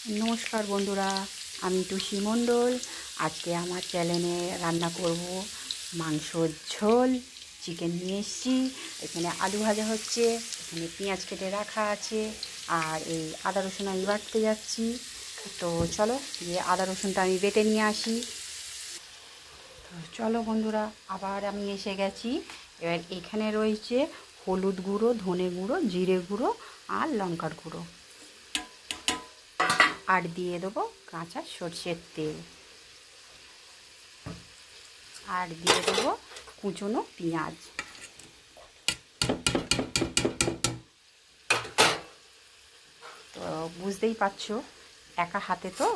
নমস্কার বন্ধুরা, আমি টুসি মণ্ডল। আজকে আমার চ্যানেলে রান্না করব মাংসর ঝোল। চিকেন নিয়ে এসেছি, এখানে আলু ভাজা হচ্ছে, এখানে পেঁয়াজ কেটে রাখা আছে, আর এই আদা রসুন আমি বাটতে যাচ্ছি। তো চলো গিয়ে আদা রসুনটা আমি বেটে নিয়ে আসি। তো চলো বন্ধুরা, আবার আমি এসে গেছি। এবার এখানে রয়েছে হলুদ গুঁড়ো, ধনে গুঁড়ো, জিরে গুঁড়ো আর লঙ্কার গুঁড়ো, আর দিয়ে দেবো কাঁচা সরষের তেল, আর দিয়ে দেবো কুচনো পেঁয়াজ। তো বুঝতেই পারছো একা হাতে তো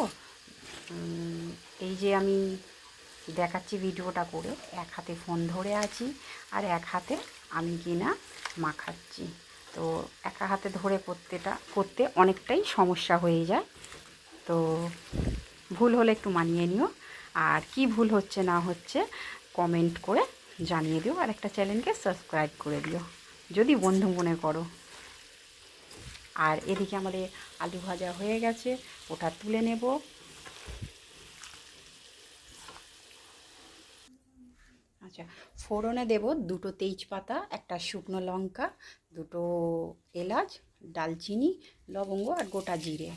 এই যে আমি দেখাচ্ছি ভিডিওটা করে, এক হাতে ফোন ধরে আছি আর এক হাতে আমি কিনা মাখাচ্ছি। তো একা হাতে ধরে করতে অনেকটাই সমস্যা হয়ে যায়। তো ভুল হলে একটু মানিয়ে নিও, আর কি ভুল হচ্ছে না হচ্ছে কমেন্ট করে জানিয়ে দিও, আর একটা চ্যানেলকে সাবস্ক্রাইব করে দিও যদি বন্ধু মনে করো। আর এদিকে আমাদের আলু ভাজা হয়ে গেছে, ওটা তুলে নেব। আচ্ছা, ফোড়নে দেব দুটো তেজপাতা, একটা শুকনো লঙ্কা, দুটো এলাচ, ডালচিনি, লবঙ্গ আর গোটা জিরে।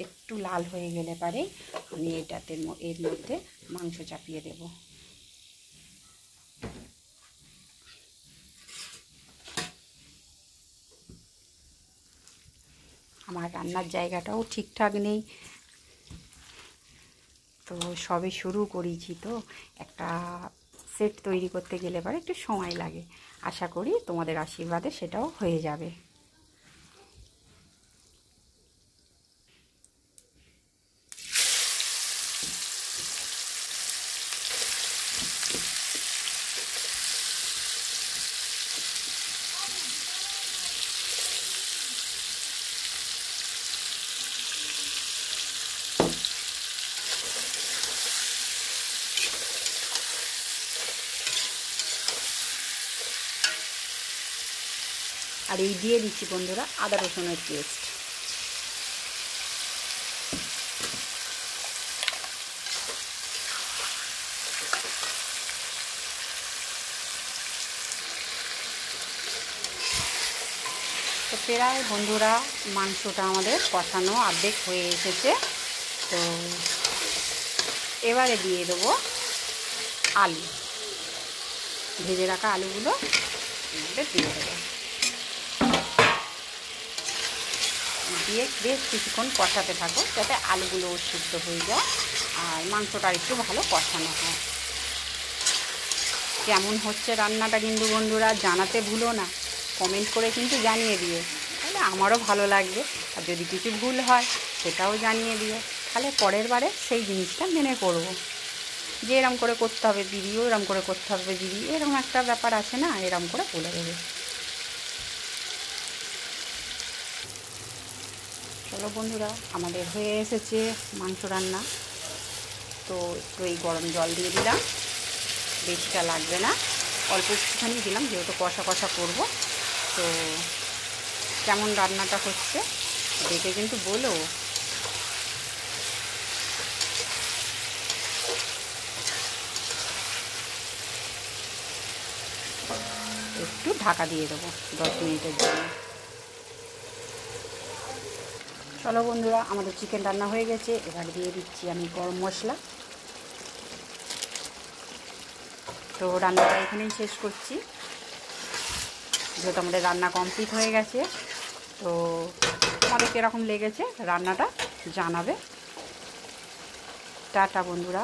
একটু লাল হয়ে গেলে পারে আমি এর মধ্যে মাংস চাপিয়ে দেব। আমার রান্নার জায়গাটাও ঠিকঠাক নেই, তো সবে শুরু করেছি, তো একটা সেট তৈরি করতে গেলে পরে একটু সময় লাগে। আশা করি তোমাদের আশীর্বাদে সেটাও হয়ে যাবে। আর এই দিয়ে দিচ্ছি বন্ধুরা আদা রসুনের পেস্ট। তো প্রায় বন্ধুরা মাংসটা আমাদের কষানো অর্ধেক হয়ে এসেছে। তো এবারে দিয়ে দেবো আলু, ভেজে রাখা আলুগুলো দিয়ে দেবো, দিয়ে বেশ কিছুক্ষণ কষাতে থাকো যাতে আলুগুলো সিদ্ধ হয়ে যায় আর মাংসটা একটু ভালো কষানো হয়। কেমন হচ্ছে রান্নাটা কিন্তু বন্ধুরা জানাতে ভুলো না, কমেন্ট করে কিন্তু জানিয়ে দিও, তাহলে আমারও ভালো লাগবে। আর যদি কিছু ভুল হয় সেটাও জানিয়ে দিও, তাহলে পরের বারে সেই জিনিসটা মেনে করব, যে এরম করে করতে হবে দিদিও, এরম করে করতে হবে দিদি, এরকম একটা ব্যাপার আছে না, এরম করে বলে দেবে। চলো বন্ধুরা, আমাদের হয়ে এসেছে মাংস রান্না। তো একটু এই গরম জল দিয়ে দিলাম, বেশিটা লাগবে না, অল্প একটুখানি দিলাম যেহেতু কষা কষা করব। তো কেমন রান্নাটা হচ্ছে দেখে কিন্তু বলো। একটু ঢাকা দিয়ে দেবো 10 মিনিটের জন্য। চলো বন্ধুরা, আমাদের চিকেন রান্না হয়ে গেছে, এবার দিয়ে দিচ্ছি আমি গরম মশলা। তো রান্নাটা এখানেই শেষ করছি, যেহেতু আমাদের রান্না কমপ্লিট হয়ে গেছে। তো তোমাদের কীরকম লেগেছে রান্নাটা জানাবে। টাটা বন্ধুরা।